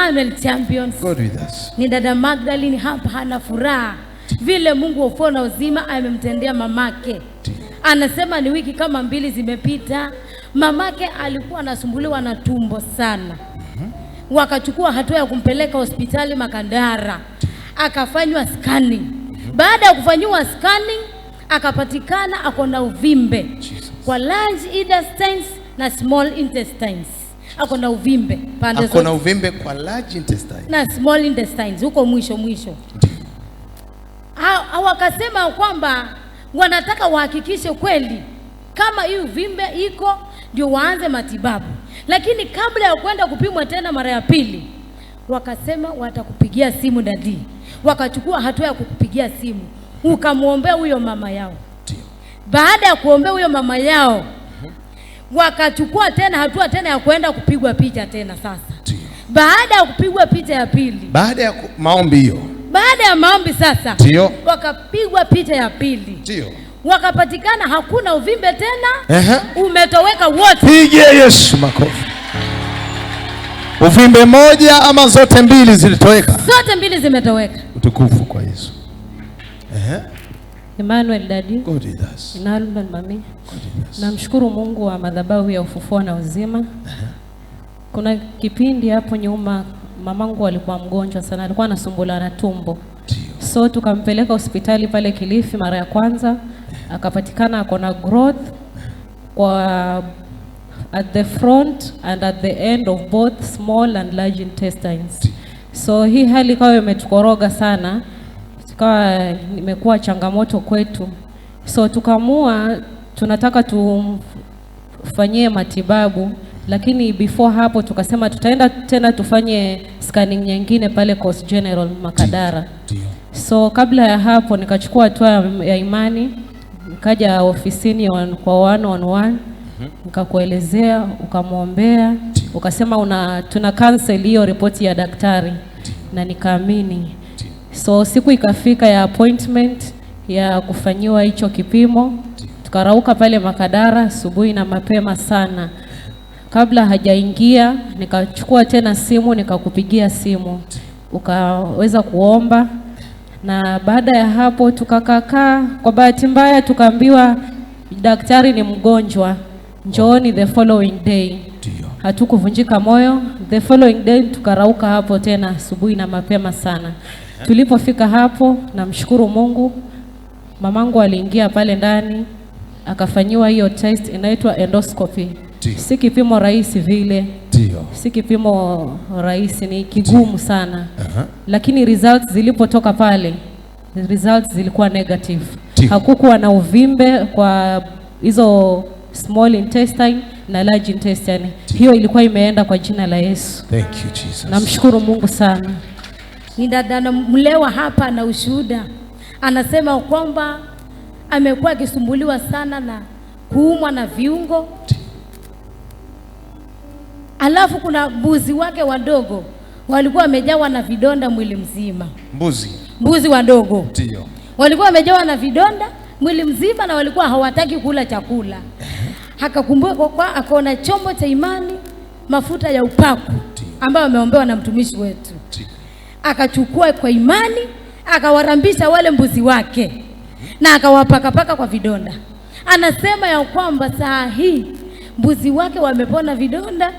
Emmanuel Champions. God with us. Ni dada Magdalene hapa hana furaha vile Mungu wa ufona uzima amemtendea mamake. Anasema ni wiki kama 2 zimepita, mamake alikuwa anasumbuliwa na tumbo sana. Wakachukua hatua ya kumpeleka hospitali Makadara. Akafanywa scanning. Baada ya kufanywa scanning, akapatikana akona uvimbe kwa large intestines na small intestines. Akona uvimbe pande zote. Akona uvimbe kwa large intestines na small intestines huko mwisho. Wakasema kwamba wanataka wahakikishe kweli kama hii uvimbe iko ndio waanze matibabu. Lakini kabla ya kwenda kupimwa tena mara ya pili, wakasema watakupigia simu dadi. Wakachukua hatua ya kukupigia simu. Ukamwombea huyo mama yao. Baada ya kuombea huyo mama yao, wakachukua tena hatua tena ya kwenda kupigwa picha tena sasa. Baada ya kupigwa picha ya pili. Baada ya maombi hiyo. Baada ya maombi sasa. Wakapigwa picha ya pili. Wakapatikana hakuna uvimbe tena. Umetoweka wote. Pigie Yesu makofi. Uvimbe moja ama zote mbili zilitoweka? Zote mbili zimetoweka. Utukufu kwa Yesu. Emmanuel Daddy. God with us. Emmanuel Mami. Namshukuru Mungu wa madhabahu ya ufufuo na uzima. Kuna kipindi hapo nyuma mamangu alikuwa mgonjwa sana, alikuwa anasumbula na tumbo. So tukampeleka hospitali pale Kilifi mara ya kwanza, akapatikana akona growth kwa at the front and at the end of both small and large intestines. So hii hali ikawa imetukoroga sana, ikawa imekuwa changamoto kwetu. So tukamua tunataka tufanyie matibabu, lakini before hapo tukasema tutaenda tena tufanye scanning nyingine pale Coast General Makadara. So kabla ya hapo nikachukua hatua ya imani, nikaja ofisini kwa 1-on-1, nikakuelezea, ukamwombea, ukasema tuna cancel hiyo ripoti ya daktari, na nikaamini. So siku ikafika ya appointment ya kufanyiwa hicho kipimo, tukarauka pale Makadara asubuhi na mapema sana. Kabla hajaingia nikachukua tena simu, nikakupigia simu, ukaweza kuomba. Na baada ya hapo tukakaa. Kwa bahati mbaya tukaambiwa daktari ni mgonjwa, njooni the following day. Hatukuvunjika moyo. The following day tukarauka hapo tena asubuhi na mapema sana. Tulipofika hapo, namshukuru Mungu, mamangu aliingia pale ndani, akafanyiwa hiyo test inaitwa endoscopy. Si kipimo rahisi vile. Si kipimo rahisi, ni kigumu sana. Lakini results zilipotoka pale, results zilikuwa negative. Hakukuwa na uvimbe kwa hizo small intestine na large intestine. Hiyo ilikuwa imeenda kwa jina la Yesu. Thank you Jesus. Namshukuru Mungu sana. Ni dada Mlewa hapa na ushuhuda. Anasema kwamba amekuwa akisumbuliwa sana na kuumwa na viungo. Alafu kuna mbuzi wake wadogo walikuwa wamejawa na vidonda mwili mzima. Mbuzi wadogo. Walikuwa wamejawa na vidonda mwili mzima na walikuwa hawataki kula chakula. Akakumbuka kwa akaona chombo cha imani, mafuta ya upako ambayo ameombewa na mtumishi wetu. Akachukua kwa imani, akawarambisha wale mbuzi wake na akawapaka kwa vidonda. Anasema ya kwamba saa hii mbuzi wake wamepona vidonda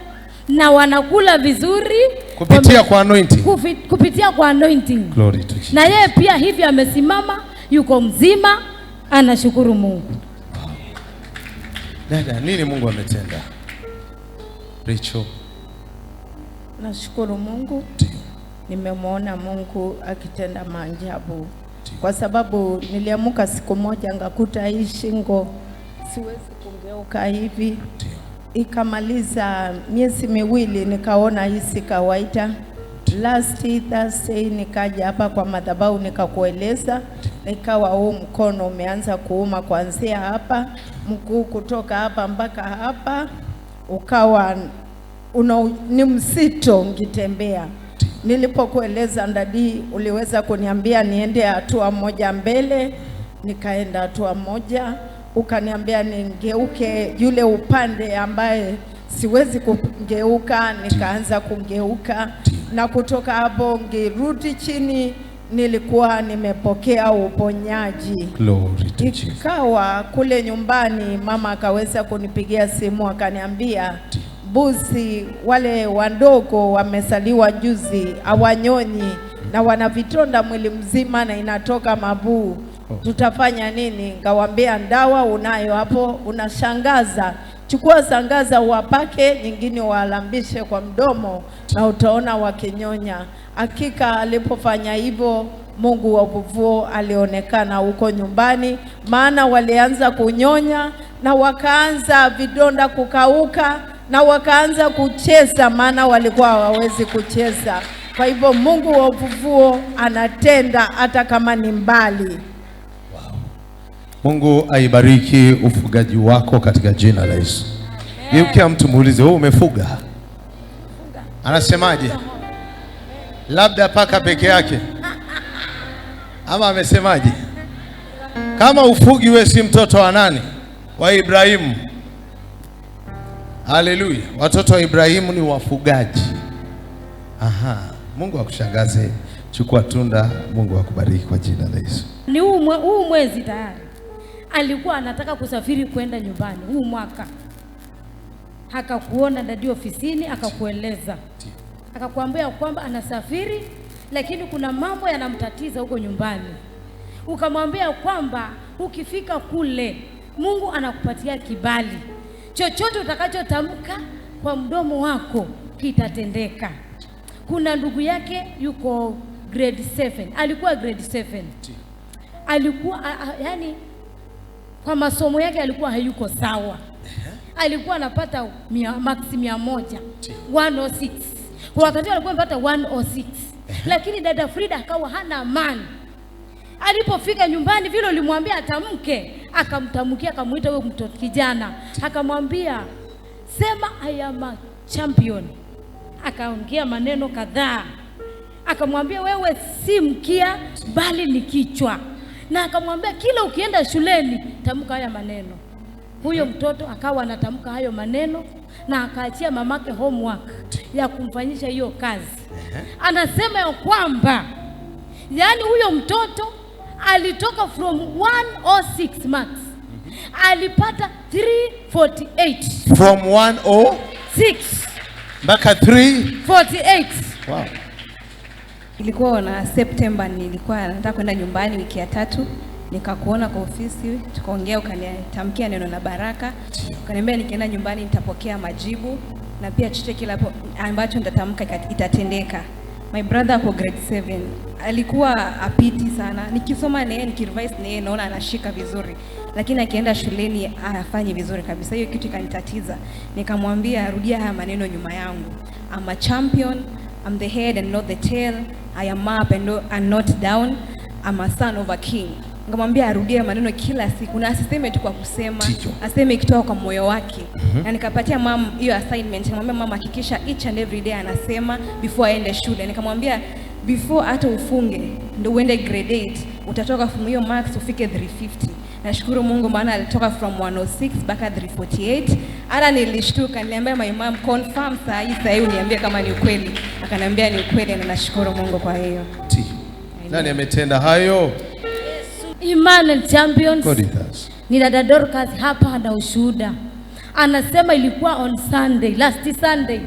na wanakula vizuri kupitia kwa anointing. Kupitia kwa anointing. Glory to Jesus. Na yeye pia hivi amesimama, yuko mzima, anashukuru Mungu. Dada, nini Mungu ametenda? Rachel. Nashukuru Mungu. Nimemwona Mungu akitenda maajabu. Kwa sababu niliamuka siku moja ngakuta hii shingo siwezi kungeuka hivi. Ikamaliza miezi 2 nikaona hii si kawaida. Last Thursday nikaja hapa kwa madhabahu nikakueleza, nikawa huu mkono umeanza kuuma kuanzia hapa, mguu kutoka hapa mpaka hapa, ukawa ni msito ngitembea. Nilipokueleza ndadi, uliweza kuniambia niende hatua moja mbele, nikaenda hatua moja. Ukaniambia ningeuke yule upande ambaye siwezi kugeuka, nikaanza kugeuka, na kutoka hapo ngirudi chini nilikuwa nimepokea uponyaji. Ikawa kule nyumbani mama akaweza kunipigia simu akaniambia, mbuzi wale wandogo wamesaliwa juzi, hawanyonyi na wana vitonda mwili mzima na inatoka mabuu, tutafanya nini? Ngawambia, ndawa unayo hapo, unashangaza, chukua sangaza uwapake, nyingine walambishe kwa mdomo na utaona wakinyonya. Hakika alipofanya hivyo, Mungu wa ufufuo alionekana huko nyumbani, maana walianza kunyonya na wakaanza vidonda kukauka na wakaanza kucheza, maana walikuwa hawawezi kucheza. Kwa hivyo Mungu wa ufufuo anatenda hata kama ni mbali. Wow. Mungu aibariki ufugaji wako katika jina la Yesu. Geukia mtu muulize, wewe umefuga? Anasemaje? Labda paka peke yake. Ama amesemaje? Kama ufugi, wewe si mtoto wa nani? Wa Ibrahimu. Haleluya. Watoto wa Ibrahimu ni wafugaji. Aha. Mungu akushangaze. Chukua tunda. Mungu akubariki kwa jina la Yesu. Ni huu mwezi tayari alikuwa anataka kusafiri kwenda nyumbani huu mwaka. Akakuona dadi ofisini, akakueleza. Akakuambia kwamba anasafiri lakini kuna mambo yanamtatiza huko nyumbani. Ukamwambia kwamba ukifika kule Mungu anakupatia kibali. Chochote utakachotamka kwa mdomo wako kitatendeka. Kuna ndugu yake yuko grade 7. Alikuwa grade 7. Alikuwa yani kwa masomo yake alikuwa hayuko sawa. Alikuwa anapata max 100, 106. Kwa wakati alikuwa anapata 106. Lakini dada Frida akawa hana amani. Alipofika nyumbani vile ulimwambia atamke, akamtamkia, akamuita huyo mtoto kijana, akamwambia, sema I am a champion. Akaongea maneno kadhaa. Akamwambia, wewe si mkia bali ni kichwa. Na akamwambia, kila ukienda shuleni tamka haya maneno. Huyo mtoto akawa anatamka hayo maneno na akaachia mamake homework ya kumfanyisha hiyo kazi. Anasema ya kwamba yani huyo mtoto alitoka from 106 marks alipata 348. From 106 mpaka 348. Wow. Ilikuwa na September, nilikuwa nataka kwenda nyumbani wiki ya 3, nikakuona kwa ofisi, tukaongea, ukanitamkia neno la baraka. Ukaniambia nikienda nyumbani nitapokea majibu na pia chochote kile ambacho nitatamka itatendeka. My brother kwa grade 7 alikuwa apiti sana. Nikisoma naye, nikirevise naye naona anashika vizuri, lakini akienda shuleni hafanyi vizuri kabisa. Hiyo kitu ikanitatiza. Nikamwambia, rudia haya maneno nyuma yangu. I'm a champion, I'm the head and not the tail. I am up and not down. I'm a son of a king. Nikamwambia arudie maneno kila siku na asiseme tu kwa kusema, aseme ikitoka kwa moyo wake. Na nikapatia mom hiyo assignment. Nikamwambia mama, hakikisha each and every day anasema before aende shule. Nikamwambia before hata ufunge ndio uende grade 8 utatoka from hiyo marks ufike 350. Nashukuru Mungu maana alitoka from 106 mpaka 348. Hata nilishtuka, niliambia my mom, confirm saa hii uniambie kama ni ukweli. Akaniambia ni ukweli na nashukuru Mungu kwa hiyo. Nani ametenda hayo? Emmanuel Champions. Ni dada Dorcas hapa na ushuhuda. Anasema ilikuwa on Sunday, last Sunday.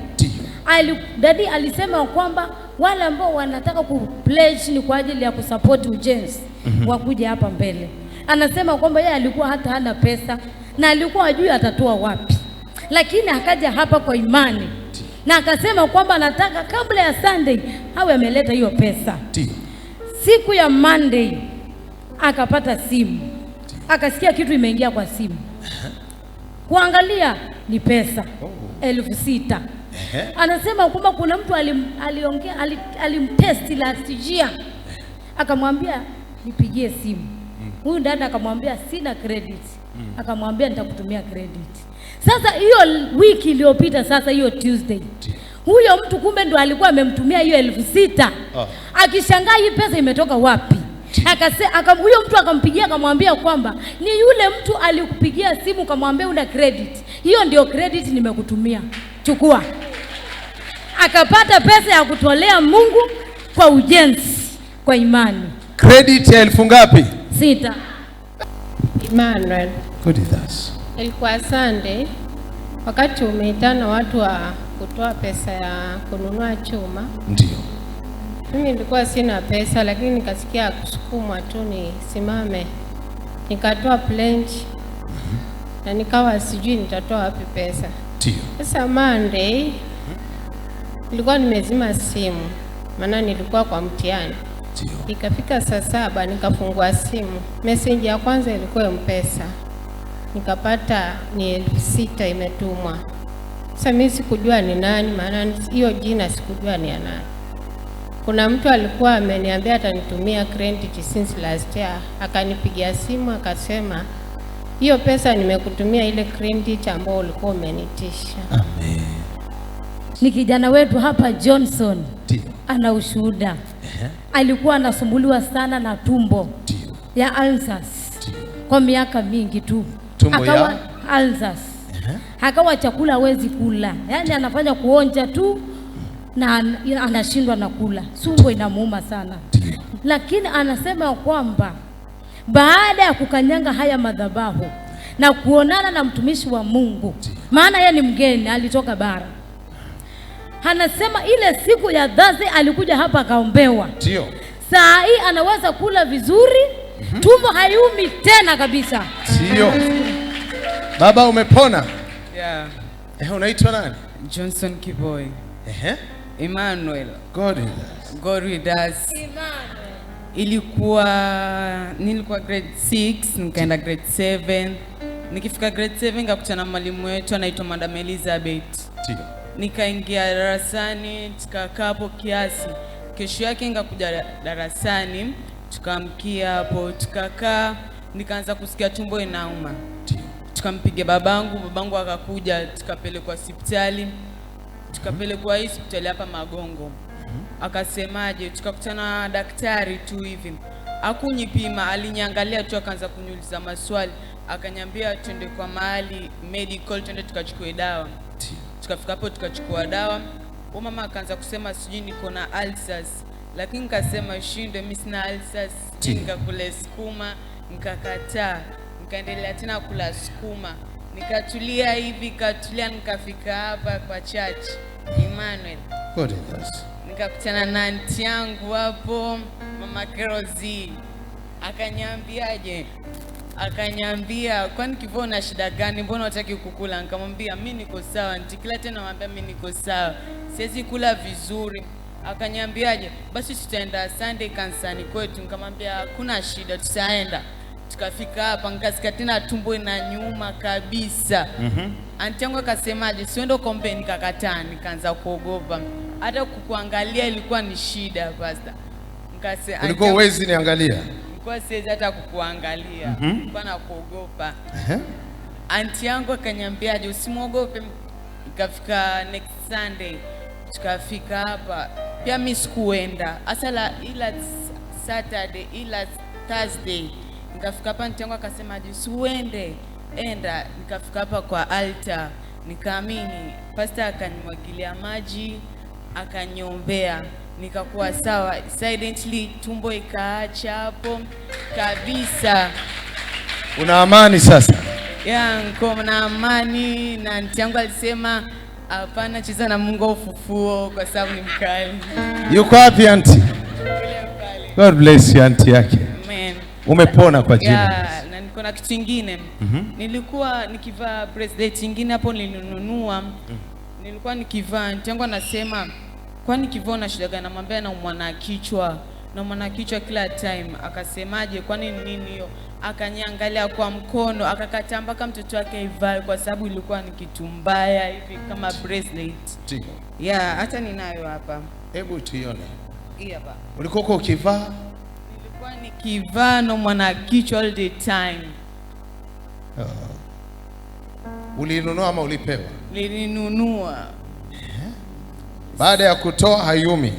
Daddy alisema kwamba wale ambao wanataka kupledge ni kwa ajili ya kusupport ujenzi wakuja hapa mbele. Anasema kwamba yeye alikuwa hata hana pesa na alikuwa hajui atatoa wapi. Lakini akaja hapa kwa imani. Na akasema kwamba anataka kabla ya Sunday awe ameleta hiyo pesa. Siku ya Monday akapata simu. Akasikia kitu imeingia kwa simu. Kuangalia ni pesa 6,000. Anasema kwamba kuna mtu alimtest last year. Akamwambia nipigie simu. Huyu dada akamwambia sina credit. Akamwambia nitakutumia credit. Sasa hiyo wiki iliyopita, sasa hiyo Tuesday, huyo mtu kumbe ndo alikuwa amemtumia hiyo 6,000. Akishangaa hii pesa imetoka wapi? Huyo mtu akampigia akamwambia kwamba ni yule mtu alikupigia simu kamwambia una credit. Hiyo ndio credit nimekutumia. Chukua. Akapata pesa ya kutolea Mungu kwa ujenzi, kwa imani. Credit ya 1000 ngapi? 6. Emmanuel. Good is. Ilikuwa Sunday, wakati umeitana watu wa kutoa pesa ya kununua chuma. Ndio. Mimi nilikuwa sina pesa, lakini nikasikia kusukumwa tu nisimame. Nikatoa pledge. Na nikawa sijui nitatoa wapi pesa. Ndio. Sasa Monday nilikuwa nimezima simu, maana nilikuwa kwa mtihani. Ndio. Ikafika saa 7 nikafungua simu. Message ya kwanza ilikuwa M-Pesa. Nikapata ni 6,000 imetumwa. Sasa mimi sikujua ni nani, maana hiyo jina sikujua ni ya nani. Kuna mtu alikuwa ameniambia atanitumia credit since last year. Akanipigia simu akasema, hiyo pesa nimekutumia ile credit ambayo ulikuwa umenitisha. Amen. Ni kijana wetu hapa Johnson. Ndio. Ana ushuhuda. Alikuwa anasumbuliwa sana na tumbo. Ndio. Ya ulcers. Ndio. Kwa miaka mingi tu. Akawa ulcers. Akawa chakula hawezi kula. Yaani anafanya kuonja tu na anashindwa na kula. Tumbo inamuuma sana. Ndio. Lakini anasema kwamba baada ya kukanyanga haya madhabahu na kuonana na mtumishi wa Mungu, maana yeye ni mgeni, alitoka bara. Anasema ile siku ya Thursday alikuja hapa akaombewa. Ndio. Saa hii anaweza kula vizuri, tumbo hayumi tena kabisa. Ndio. Baba umepona? Yeah. Unaitwa nani? Johnson Kiboy. Emmanuel. God with us. Nilikuwa grade 6, nikaenda grade 7. Nikifika grade 7 nikakutana na mwalimu wetu anaitwa Madam Elizabeth. Ndio. Nikaingia darasani, tukakaa hapo kiasi. Kesho yake nikakuja darasani, tukamkia hapo, tukakaa, nikaanza kusikia tumbo inauma. Tukampigia babangu akakuja, tukapelekwa hospitali. Tukapelekwa hospitali hapa Magongo. Akasemaje, tukakutana na daktari tu hivi. Hakunipima, aliniangalia tu akaanza kuniuliza maswali. Akaniambia twende kwa mahali medical, twende tukachukue dawa. Tukafika hapo tukachukua dawa. Mama akaanza kusema sijui niko na ulcers. Lakini nikasema shinde mimi sina ulcers. Nikakula sukuma, nikakataa. Nikaendelea tena kula sukuma. Nikatulia hivi, nikafika hapa kwa church Emmanuel. God is us. Nikakutana na aunti yangu hapo, Mama Kerozi. Akaniambia kwani Kivyo na shida gani? Mbona unataka kukula? Nikamwambia mimi niko sawa aunti. Kila tena namwambia mimi niko sawa. Siwezi kula vizuri. Akaniambiaje? Basi tutaenda Sunday kanisani kwetu. Nikamwambia hakuna shida, tutaenda. Tukafika hapa nikasikia tena tumbo inanyuma kabisa. Aunti yangu akasemaje, siende kombe, nikakataa, nikaanza kuogopa. Hata kukuangalia ilikuwa ni shida pastor. Ulikuwa uwezi niangalia? Nilikuwa siwezi hata kukuangalia. Nilikuwa na kuogopa. Aunti yangu akaniambiaje, usimwogope. Nikafika next Sunday. Tukafika hapa. Pia mimi sikuenda. Ila Saturday, ila Thursday. Nikafika hapa aunti yangu akasema usiende, enda. Nikafika hapa kwa altar, nikaamini. Pastor akanimwagilia maji, akaniombea, nikakuwa sawa. Silently tumbo ikaacha hapo kabisa. Una amani sasa? Niko na amani, na aunti yangu alisema hapana, cheza na Mungu ufufuo kwa sababu ni mkali. Yuko wapi aunti? God bless you aunti yake. Amen. Umepona kwa jina. Na niko na kitu kingine. Nilikuwa nikivaa bracelet nyingine hapo nilinunua. Nilikuwa nikivaa, ntangu anasema kwani Kivyo na shida gani? Namwambia naumwa na kichwa. Naumwa na kichwa kila time. Akasemaje kwani nini hiyo? Akaniangalia kwa mkono, akakataa mpaka mtoto wake ivae kwa sababu ilikuwa ni kitu mbaya hivi kama bracelet. Ndio. Hata ninayo hapa. Hebu tuione. Hii hapa. Ulikuwa ukivaa? Nilikuwa nikivaa na mwana kichwa all the time. Ulinunua ama ulipewa? Nilinunua. Baada ya kutoa hayumi?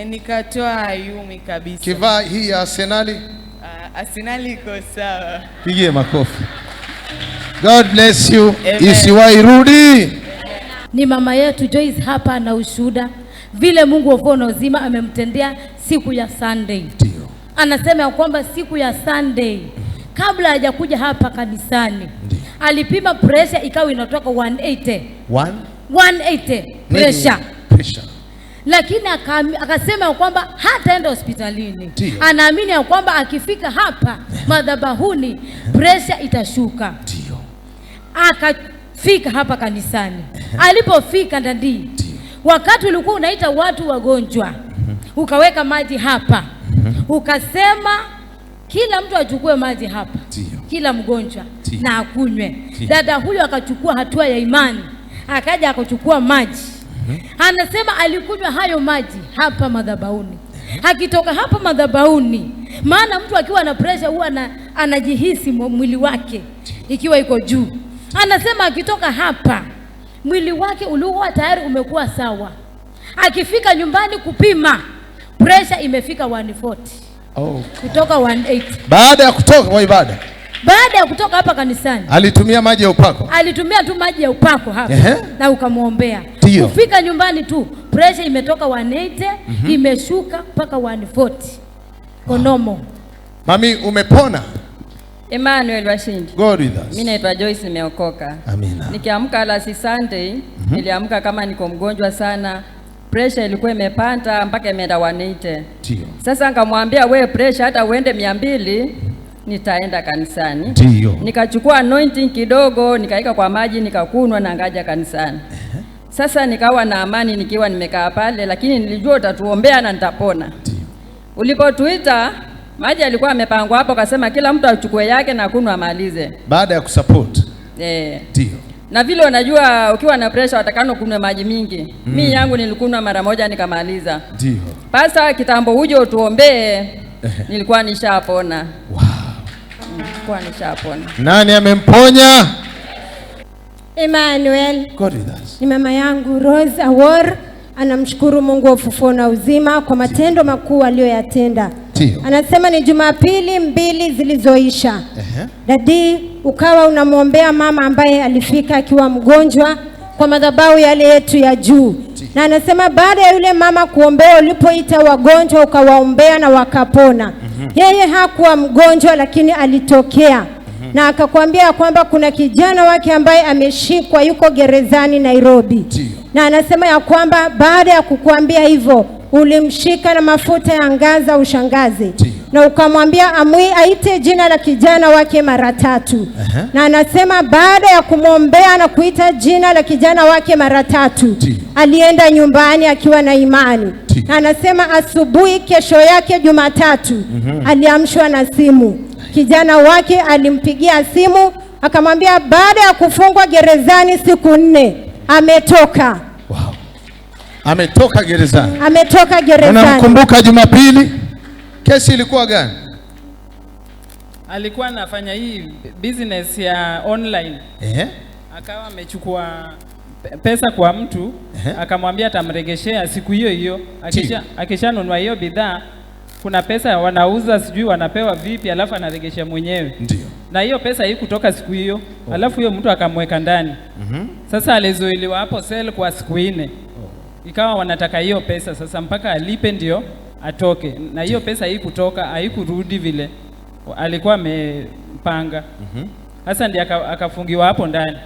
Nikatoa Ayumi kabisa. Kivaa hii ya Arsenali? Arsenali iko sawa. Pigie makofi. God bless you. Isiwahi rudi. Ni mama yetu Joyce hapa na ushuhuda vile Mungu wa Ufufuo na Uzima amemtendea siku ya Sunday. Ndio. Anasema ya kwamba siku ya Sunday kabla hajakuja hapa kanisani alipima pressure ikawa inatoka 180. 180 pressure. Lakini akasema ya kwamba hataenda hospitalini. Anaamini ya kwamba akifika hapa madhabahuni pressure itashuka. Ndio. Akafika hapa kanisani. Alipofika ndani, wakati ulikuwa unaita watu wagonjwa, ukaweka maji hapa. Ukasema kila mtu achukue maji hapa. Kila mgonjwa na akunywe. Dada huyo akachukua hatua ya imani. Akaja akachukua maji. Anasema alikunywa hayo maji hapa madhabahuni. Akitoka hapa madhabahuni, maana mtu akiwa na pressure huwa anajihisi mwili wake ikiwa iko juu. Anasema akitoka hapa mwili wake ulikuwa tayari umekuwa sawa. Akifika nyumbani kupima pressure imefika 140. Kutoka 180. Baada ya kutoka kwa ibada. Baada ya kutoka hapa kanisani. Alitumia maji ya upako. Alitumia tu maji ya upako hapa. Na ukamwombea. Kufika nyumbani tu pressure imetoka 180 imeshuka mpaka 140. Konomo. Mami umepona? Emmanuel Washindi. God with us. Mimi naitwa Joyce, nimeokoka. Amina. Nikiamka last Sunday, niliamka kama niko mgonjwa sana. Pressure ilikuwa imepanda mpaka imeenda 180. Ndio. Sasa nikamwambia wewe pressure hata uende 200 nitaenda kanisani. Ndio. Nikachukua anointing kidogo, nikaika kwa maji, nikakunwa na ngaja kanisani. Sasa nikawa na amani nikiwa nimekaa pale, lakini nilijua utatuombea na nitapona. Ndio. Ulipotuita maji alikuwa amepangwa hapo, akasema kila mtu achukue yake na kunwa amalize. Baada ya kusupport. Ndio. Na vile unajua ukiwa na pressure watakano kunywa maji mingi. Mimi yangu nilikunwa mara moja nikamaliza. Ndio. Pasa kitambo uje utuombee, nilikuwa nishapona. Wow. Nilikuwa nishapona. Nani amemponya? Emmanuel. God with us. Ni mama yangu Rose Awor, anamshukuru Mungu wa Ufufuo na Uzima kwa matendo makuu aliyoyatenda. Anasema ni Jumapili 2 zilizoisha. Dadi, ukawa unamwombea mama ambaye alifika akiwa mgonjwa kwa madhabahu yale yetu ya juu. Na anasema baada ya yule mama kuombea, ulipoita wagonjwa ukawaombea na wakapona. Yeye hakuwa mgonjwa lakini alitokea. Na akakwambia kwamba kuna kijana wake ambaye ameshikwa yuko gerezani Nairobi. Na anasema ya kwamba baada ya kukuambia hivyo ulimshika na mafuta ya ngaza ushangaze. Na ukamwambia aite jina la kijana wake mara 3. Na anasema baada ya kumwombea na kuita jina la kijana wake mara 3, alienda nyumbani akiwa na imani. Na anasema asubuhi kesho yake Jumatatu aliamshwa na simu. Kijana wake alimpigia simu akamwambia baada ya kufungwa gerezani siku 4 ametoka. Wow. Ametoka gerezani. Ametoka gerezani. Unamkumbuka Jumapili? Kesi ilikuwa gani? Alikuwa anafanya hii business ya online. Akawa amechukua pesa kwa mtu, akamwambia atamregeshea siku hiyo hiyo. Akishanunua hiyo bidhaa, kuna pesa wanauza sijui wanapewa vipi, alafu anaregesha mwenyewe. Ndio. Na hiyo pesa hii kutoka siku hiyo, alafu huyo mtu akamweka ndani. Sasa alizuiliwa hapo sel kwa siku 4. Ikawa wanataka hiyo pesa sasa mpaka alipe ndio atoke. Na hiyo pesa hii kutoka haikurudi vile alikuwa amepanga. Sasa ndiye akafungiwa hapo ndani.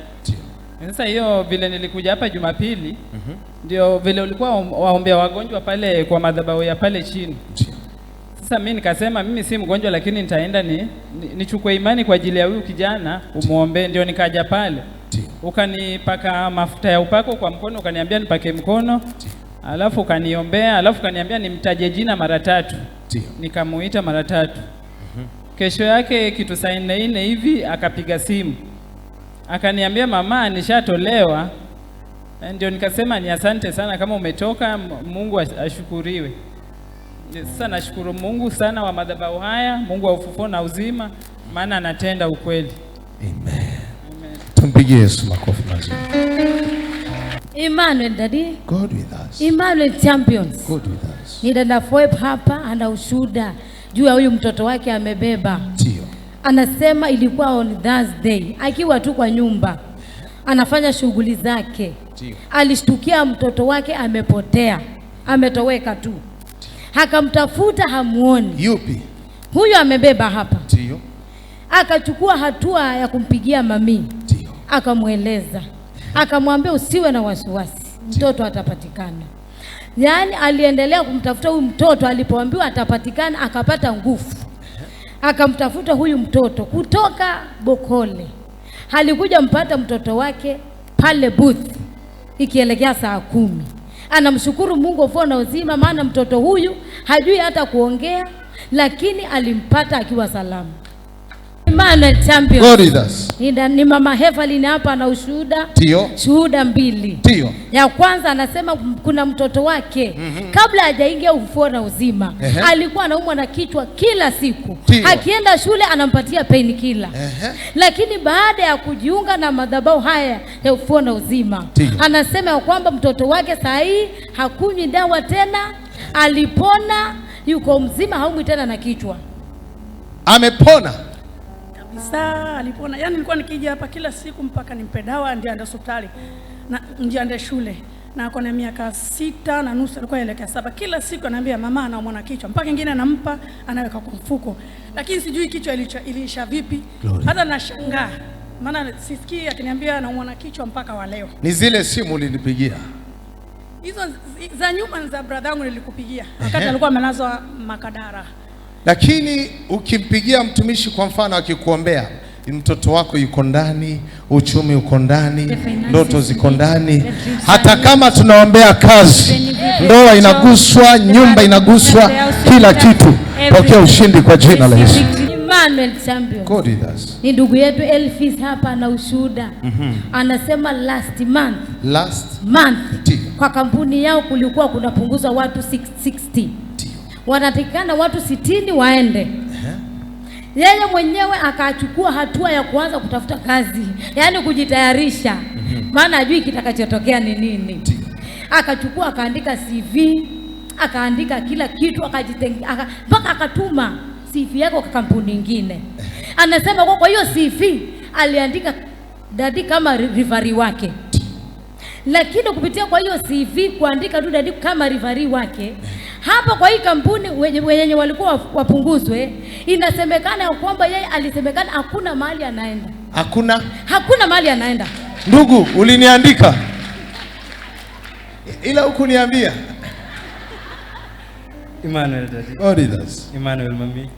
Sasa hiyo vile nilikuja hapa Jumapili, ndio vile ulikuwa waombea wagonjwa pale kwa madhabahu ya pale chini. Sasa mimi nikasema mimi si mgonjwa lakini nitaenda nichukue imani kwa ajili ya huyu kijana umuombe, ndio nikaja pale. Ukanipaka mafuta ya upako kwa mkono, ukaniambia nipake mkono. Alafu ukaniombea, alafu ukaniambia nimtaje jina mara 3. Nikamuita mara 3. Kesho yake kitu saa 4 hivi akapiga simu. Akaniambia mama nishatolewa. Ndio nikasema ni asante sana kama umetoka, Mungu ashukuriwe. Sasa nashukuru Mungu sana wa madhabahu haya, Mungu wa Ufufuo na Uzima, maana anatenda ukweli. Amen. Tumpigie Yesu makofi mazuri. Emmanuel daddy. God with us. Emmanuel Champions. God with us. Ni dada Foeb hapa ana ushuhuda juu ya huyu mtoto wake amebeba. Ndio. Anasema ilikuwa on Thursday akiwa tu kwa nyumba anafanya shughuli zake. Ndio. Alishtukia mtoto wake amepotea. Ametoweka tu. Akamtafuta hamuoni. Yupi? Huyu amebeba hapa. Ndio. Akachukua hatua ya kumpigia mami. Ndio. Akamweleza. Akamwambia usiwe na wasiwasi. Mtoto atapatikana. Yaani aliendelea kumtafuta huyu mtoto, alipoambiwa atapatikana akapata nguvu. Akamtafuta huyu mtoto kutoka Bokole. Alikuja mpata mtoto wake pale booth ikielekea saa 10. Anamshukuru Mungu Ufufuo Uzima maana mtoto huyu hajui hata kuongea, lakini alimpata akiwa salama. Emmanuel Champions. God with us. Ni mama Hevalin hapa na ushuhuda. Ndio. Shuhuda 2. Ndio. Ya kwanza anasema kuna mtoto wake kabla hajaingia Ufufuo na Uzima alikuwa anaumwa na kichwa kila siku. Akienda shule anampatia pain killer. Lakini baada ya kujiunga na madhabahu haya ya Ufufuo na Uzima anasema kwamba mtoto wake saa hii hakunywi dawa tena, alipona, yuko mzima, haumwi tena na kichwa. Amepona. Kabisa, alipona. Yaani nilikuwa nikija hapa kila siku mpaka nimpe dawa ndio aende hospitali na ndio aende shule. Na ako na miaka 6.5 alikuwa elekea 7. Kila siku anaambia mama anaumwa na kichwa. Mpaka kingine anampa anaweka kwa mfuko. Lakini sijui kichwa iliisha vipi. Hata nashangaa. Maana sisikii akiniambia anaumwa na kichwa mpaka wa leo. Ni zile simu ulinipigia. Hizo za nyuma za brother yangu nilikupigia. Wakati alikuwa amelazwa Makadara. Lakini ukimpigia mtumishi kwa mfano akikuombea, mtoto wako yuko ndani, uchumi uko ndani, ndoto ziko ndani. Hata kama tunaombea kazi, ndoa inaguswa, nyumba inaguswa, kila kitu. Pokea ushindi kwa jina la Yesu. Emmanuel Champions. God with us. Ni ndugu yetu Elvis hapa na ushuhuda. Anasema last month kwa kampuni yao kulikuwa kunapunguzwa watu 60. Wanatakikana watu 60 waende. Yeye mwenyewe akachukua hatua ya kuanza kutafuta kazi, yaani kujitayarisha. Maana ajui kitakachotokea ni nini. Akachukua akaandika CV, akaandika kila kitu, mpaka akatuma CV yake kwa kampuni nyingine. Anasema kwa hiyo CV aliandika dadi kama rivari wake. Lakini kupitia kwa hiyo CV kuandika tu dadi kama rivari wake, hapa kwa hii kampuni wenye walikuwa wapunguzwe, inasemekana kwamba yeye alisemekana hakuna mahali anaenda. Hakuna mahali anaenda. Ndugu, uliniandika ila hukuniambia. Emmanuel daddy. God with us. Emmanuel mami.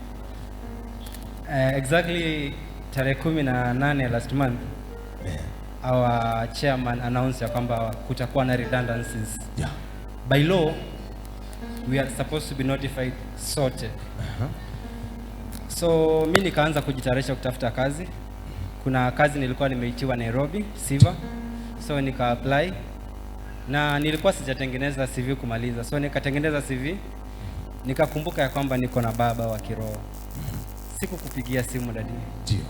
Exactly tarehe 18 last month, our chairman announced ya kwamba kutakuwa na redundancies. By law we are supposed to be notified sote. So mimi nikaanza kujitayarisha kutafuta kazi. Kuna kazi nilikuwa nimeitiwa Nairobi, Siva. So nika apply na nilikuwa sijatengeneza CV kumaliza. So nikatengeneza CV. Nikakumbuka ya kwamba niko na baba wa kiroho. Sikukupigia simu dadi. Ndio.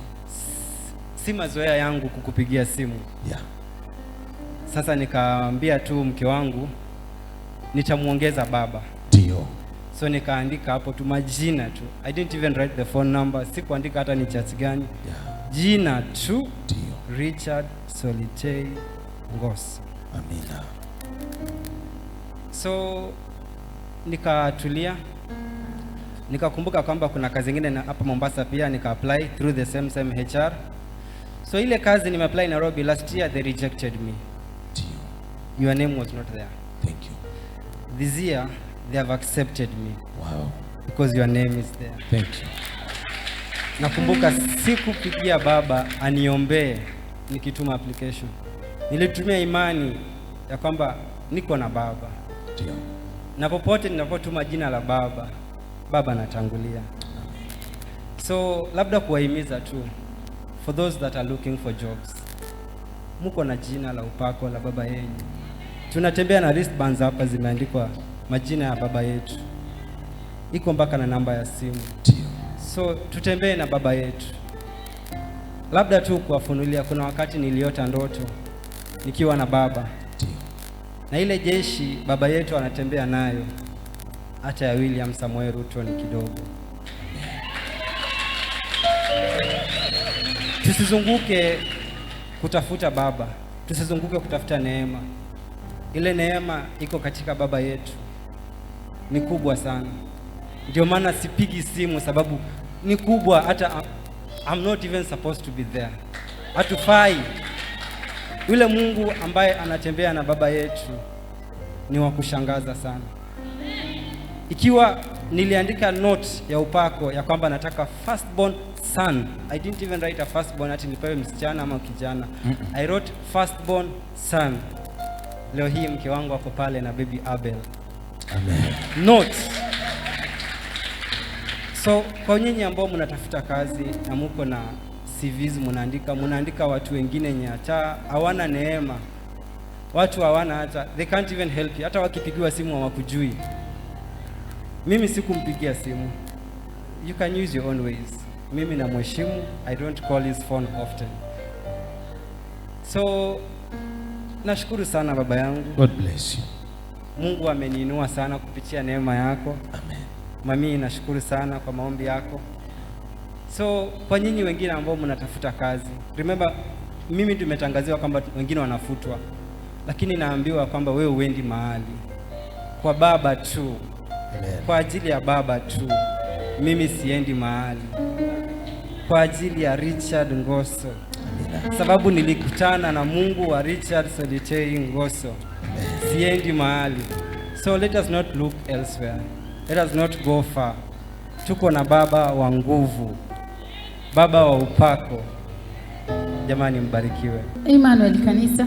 Si mazoea yangu kukupigia simu. Sasa nikaambia tu mke wangu nitamuongeza baba. Ndio. So nikaandika hapo tu majina tu. I didn't even write the phone number. Sikuandika hata ni church gani. Jina tu. Ndio. Richard Solitei Ngosi. Amina. So nikatulia. Nikakumbuka kwamba kuna kazi nyingine hapa Mombasa pia, nika apply through the same HR. So ile kazi nime apply Nairobi last year, they rejected me. Your name was not there. Thank you. This year they have accepted me. Wow. Because your name is there. Thank you. Nakumbuka sikupigia baba aniombee nikituma application. Nilitumia imani ya kwamba niko na baba. Ndio. Na popote ninapotuma jina la baba, baba anatangulia. So labda kuwahimiza tu, for those that are looking for jobs, muko na jina la upako la baba yenu. Tunatembea na wristbands hapa zimeandikwa majina ya baba yetu. Iko mpaka na namba ya simu. So tutembee na baba yetu. Labda tu kuwafunulia, kuna wakati niliota ndoto nikiwa na baba. na ile jeshi baba yetu anatembea nayo hata ya William Samoei Ruto ni kidogo. Tusizunguke kutafuta baba, tusizunguke kutafuta neema. Ile neema iko katika baba yetu, ni kubwa sana. Ndio maana sipigi simu, sababu ni kubwa, hata I'm not even supposed to be there. Hatufai. Yule Mungu ambaye anatembea na baba yetu ni wa kushangaza sana. Ikiwa niliandika note ya upako ya kwamba nataka firstborn son, I didn't even write a firstborn ati nipewe msichana ama kijana. I wrote firstborn son. Leo hii mke wangu ako pale na baby Abel. Amen. Note. So kwa nyinyi ambao mnatafuta kazi na mko na CVs mnaandika watu wengine nyata hawana neema. Watu hawana hata, they can't even help you. Hata wakipigiwa simu hawakujui. Mimi sikumpigia simu. You can use your own ways. Mimi na mheshimu, I don't call his phone often. So nashukuru sana baba yangu. God bless you. Mungu ameniinua sana kupitia neema yako. Amen. Mami, nashukuru sana kwa maombi yako. So kwa nyinyi wengine ambao mnatafuta kazi, remember mimi tumetangaziwa kwamba wengine wanafutwa, lakini naambiwa kwamba wewe uendi mahali kwa baba tu. Amen. Kwa ajili ya baba tu, mimi siendi mahali. Kwa ajili ya Richard Ngoso. Amen. Sababu nilikutana na Mungu wa Richard Solitei Ngoso. Amen. Siendi mahali. So let us not look elsewhere. Let us not go far. Tuko na baba wa nguvu, baba wa upako. Jamani, mbarikiwe. Emmanuel kanisa.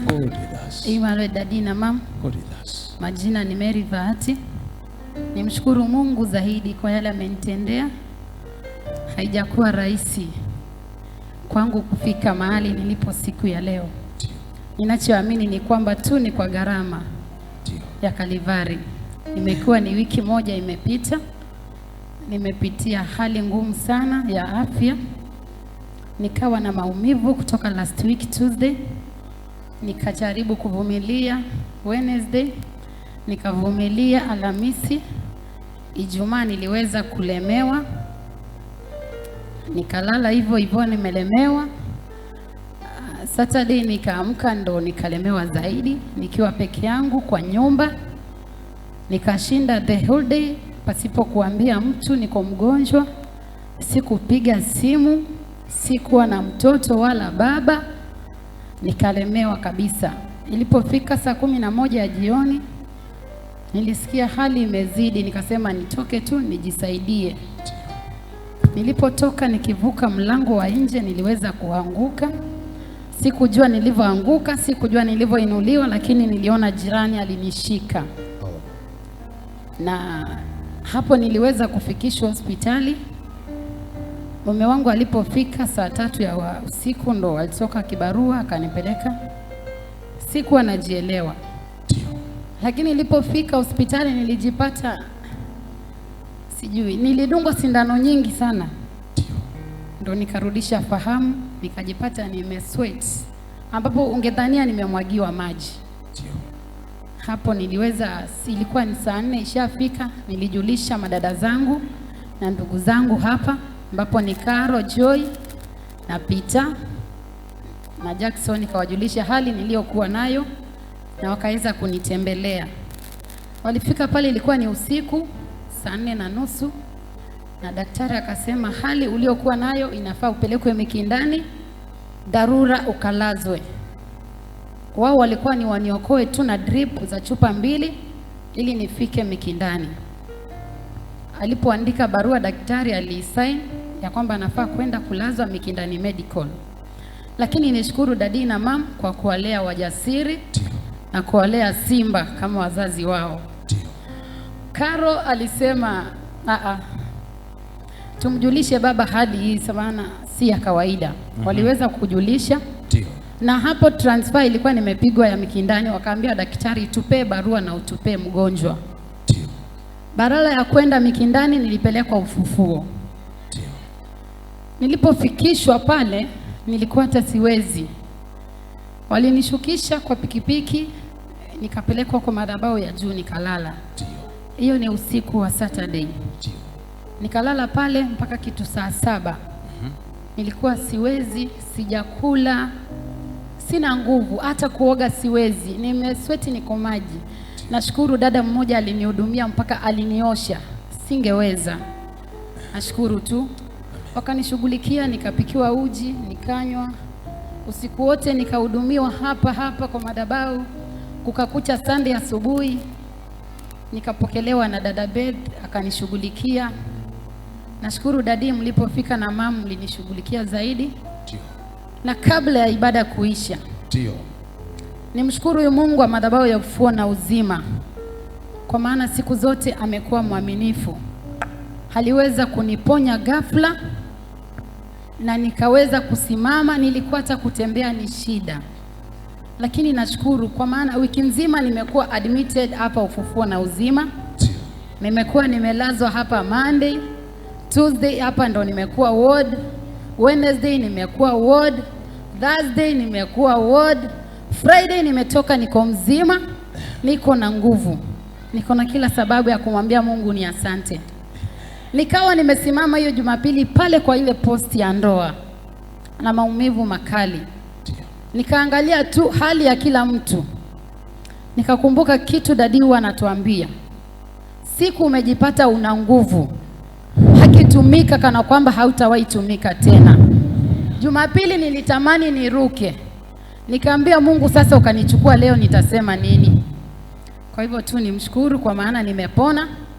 Emmanuel dadi na mam. Majina ni Mary Bahati. Nimshukuru Mungu zaidi kwa yale amenitendea. Haijakuwa rahisi kwangu kufika mahali nilipo siku ya leo. Ninachoamini ni kwamba tu ni kwa gharama ya Kalivari. Imekuwa ni wiki moja imepita. Nimepitia hali ngumu sana ya afya. Nikawa na maumivu kutoka last week Tuesday. Nikajaribu kuvumilia Wednesday. Nikavumilia Alhamisi. Ijumaa niliweza kulemewa. Nikalala hivyo hivyo nimelemewa. Saturday nikaamka ndo nikalemewa zaidi. Nikiwa peke yangu kwa nyumba. Nikashinda the whole day pasipo kuambia mtu niko mgonjwa. Sikupiga simu, sikuwa na mtoto wala baba. Nikalemewa kabisa. Ilipofika saa 11 ya jioni, nilisikia hali imezidi, nikasema nitoke tu nijisaidie. Nilipotoka nikivuka mlango wa nje niliweza kuanguka. Sikujua nilivyoanguka, sikujua nilivyoinuliwa, lakini niliona jirani alinishika. Na hapo niliweza kufikishwa hospitali. Mume wangu alipofika saa 3 ya usiku ndo alitoka kibarua akanipeleka. Sikuwa najielewa. Lakini nilipofika hospitali nilijipata sijui, nilidungwa sindano nyingi sana. Ndo nikarudisha fahamu, nikajipata nimesweat ambapo ungedhania nimemwagiwa maji. Hapo niliweza, ilikuwa ni saa 4 ishafika, nilijulisha madada zangu na ndugu zangu hapa, ambapo ni Karo, Joy na Peter na Jackson, nikawajulisha hali niliyokuwa nayo na wakaweza kunitembelea. Walifika pale ilikuwa ni usiku saa 4:30 na daktari akasema hali uliokuwa nayo inafaa upelekwe Mikindani dharura ukalazwe. Wao walikuwa ni waniokoe tu na drip za chupa 2 ili nifike Mikindani. Alipoandika barua daktari alisign ya kwamba anafaa kwenda kulazwa Mikindani Medical. Lakini nishukuru dadi na mam kwa kuwalea wajasiri na kuwalea simba kama wazazi wao. Karo alisema tumjulishe baba hali hii sabana si ya kawaida. Waliweza kujulisha. Na hapo transfer ilikuwa nimepigwa ya Mikindani, wakaambia daktari tupe barua na utupe mgonjwa. Badala ya kwenda Mikindani nilipelekwa Ufufuo. Nilipofikishwa pale nilikuwa hata siwezi. Walinishukisha kwa pikipiki nikapelekwa kwa madhabahu ya juu nikalala. Hiyo ni usiku wa Saturday. Nikalala pale mpaka kitu saa 7. Nilikuwa siwezi, sijakula, sina nguvu, hata kuoga siwezi. Nimesweti, niko maji. Nashukuru dada mmoja alinihudumia mpaka aliniosha. Singeweza. Nashukuru tu. Wakanishughulikia, nikapikiwa uji, nikanywa. Usiku wote nikahudumiwa hapa kwa madhabahu. Kukakucha Sunday asubuhi. Nikapokelewa na dada Bed akanishughulikia. Nashukuru dadi, mlipofika na mama mlinishughulikia zaidi. Na kabla ya ibada kuisha, nimshukuru huyu Mungu wa madhabahu ya ufufuo na uzima, kwa maana siku zote amekuwa mwaminifu. Aliweza kuniponya ghafla na nikaweza kusimama. Nilikuwa hata kutembea ni shida, lakini nashukuru kwa maana wiki nzima nimekuwa admitted hapa ufufuo na uzima. Nimekuwa nimelazwa hapa Monday, Tuesday hapa ndo nimekuwa ward, Wednesday nimekuwa ward, Thursday nimekuwa ward, Friday nimetoka, niko mzima, niko na nguvu, niko na kila sababu ya kumwambia Mungu ni asante. Nikawa nimesimama hiyo Jumapili pale kwa ile posti ya ndoa na maumivu makali. Nikaangalia tu hali ya kila mtu. Nikakumbuka kitu dadi huwa anatuambia. Siku umejipata una nguvu, hakitumika kana kwamba hautawahi tumika tena. Jumapili nilitamani niruke. Nikaambia Mungu, sasa ukanichukua leo nitasema nini? Kwa hivyo tu nimshukuru kwa maana nimepona.